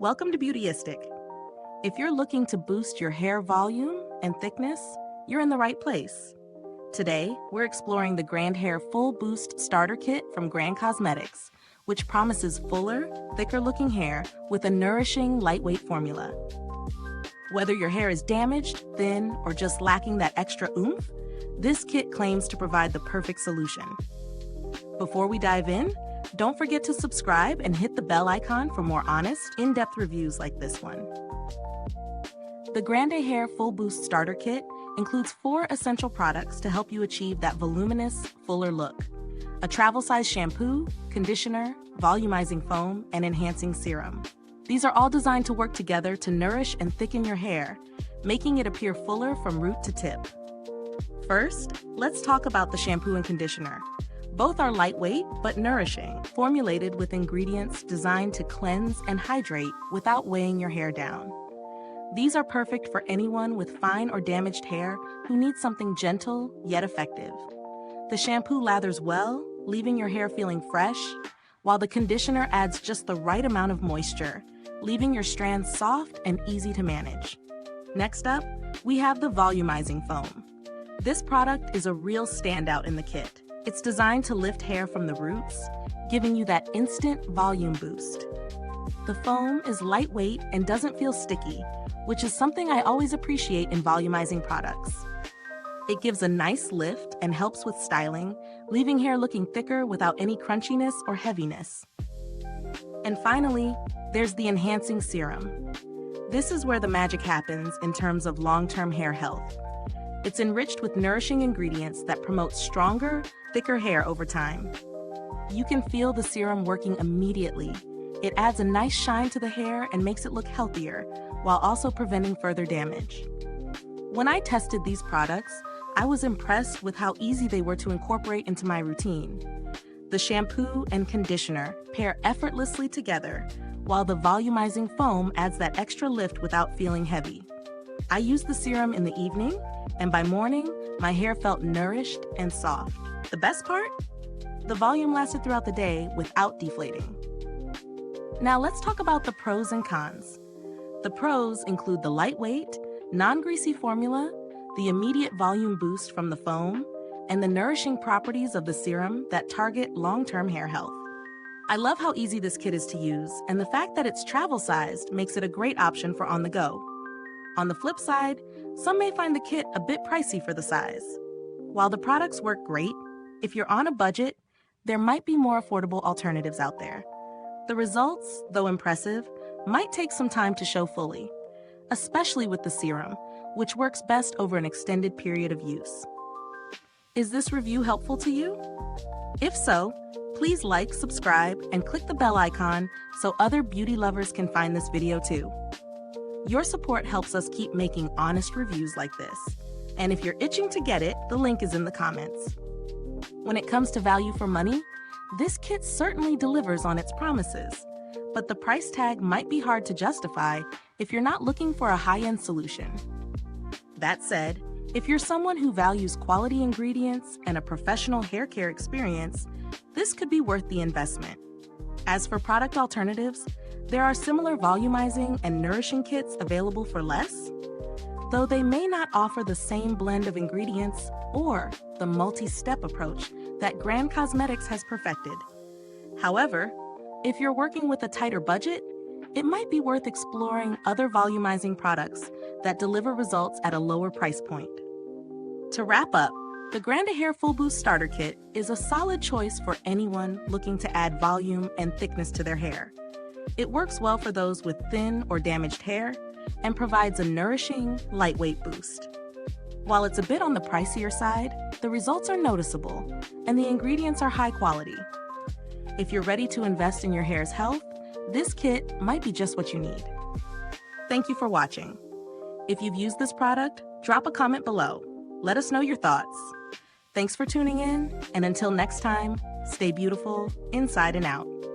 Welcome to Beautyistic. If you're looking to boost your hair volume and thickness, you're in the right place. Today, we're exploring the GrandeHAIR Full Boost Starter Kit from Grande Cosmetics, which promises fuller, thicker-looking hair with a nourishing, lightweight formula. Whether your hair is damaged, thin, or just lacking that extra oomph, this kit claims to provide the perfect solution. Before we dive in, don't forget to subscribe and hit the bell icon for more honest, in-depth reviews like this one. The GrandeHAIR Full Boost Starter Kit includes 4 essential products to help you achieve that voluminous, fuller look. A travel-size shampoo, conditioner, volumizing foam, and enhancing serum. These are all designed to work together to nourish and thicken your hair, making it appear fuller from root to tip. First, let's talk about the shampoo and conditioner. Both are lightweight but nourishing, formulated with ingredients designed to cleanse and hydrate without weighing your hair down. These are perfect for anyone with fine or damaged hair who needs something gentle yet effective. The shampoo lathers well, leaving your hair feeling fresh, while the conditioner adds just the right amount of moisture, leaving your strands soft and easy to manage. Next up, we have the volumizing foam. This product is a real standout in the kit. It's designed to lift hair from the roots, giving you that instant volume boost. The foam is lightweight and doesn't feel sticky, which is something I always appreciate in volumizing products. It gives a nice lift and helps with styling, leaving hair looking thicker without any crunchiness or heaviness. And finally, there's the enhancing serum. This is where the magic happens in terms of long-term hair health. It's enriched with nourishing ingredients that promote stronger, thicker hair over time. You can feel the serum working immediately. It adds a nice shine to the hair and makes it look healthier, while also preventing further damage. When I tested these products, I was impressed with how easy they were to incorporate into my routine. The shampoo and conditioner pair effortlessly together, while the volumizing foam adds that extra lift without feeling heavy. I used the serum in the evening, and by morning, my hair felt nourished and soft. The best part? The volume lasted throughout the day without deflating. Now let's talk about the pros and cons. The pros include the lightweight, non-greasy formula, the immediate volume boost from the foam, and the nourishing properties of the serum that target long-term hair health. I love how easy this kit is to use, and the fact that it's travel-sized makes it a great option for on the go. On the flip side, some may find the kit a bit pricey for the size. While the products work great, if you're on a budget, there might be more affordable alternatives out there. The results, though impressive, might take some time to show fully, especially with the serum, which works best over an extended period of use. Is this review helpful to you? If so, please like, subscribe, and click the bell icon so other beauty lovers can find this video too. Your support helps us keep making honest reviews like this. And if you're itching to get it, the link is in the comments. When it comes to value for money, this kit certainly delivers on its promises, but the price tag might be hard to justify if you're not looking for a high-end solution. That said, if you're someone who values quality ingredients and a professional hair care experience, this could be worth the investment. As for product alternatives, there are similar volumizing and nourishing kits available for less, though they may not offer the same blend of ingredients or the multi-step approach that Grande Cosmetics has perfected. However, if you're working with a tighter budget, it might be worth exploring other volumizing products that deliver results at a lower price point. To wrap up, the GrandeHAIR Full Boost Starter Kit is a solid choice for anyone looking to add volume and thickness to their hair. It works well for those with thin or damaged hair and provides a nourishing, lightweight boost. While it's a bit on the pricier side, the results are noticeable and the ingredients are high quality. If you're ready to invest in your hair's health, this kit might be just what you need. Thank you for watching. If you've used this product, drop a comment below. Let us know your thoughts. Thanks for tuning in, and until next time, stay beautiful inside and out.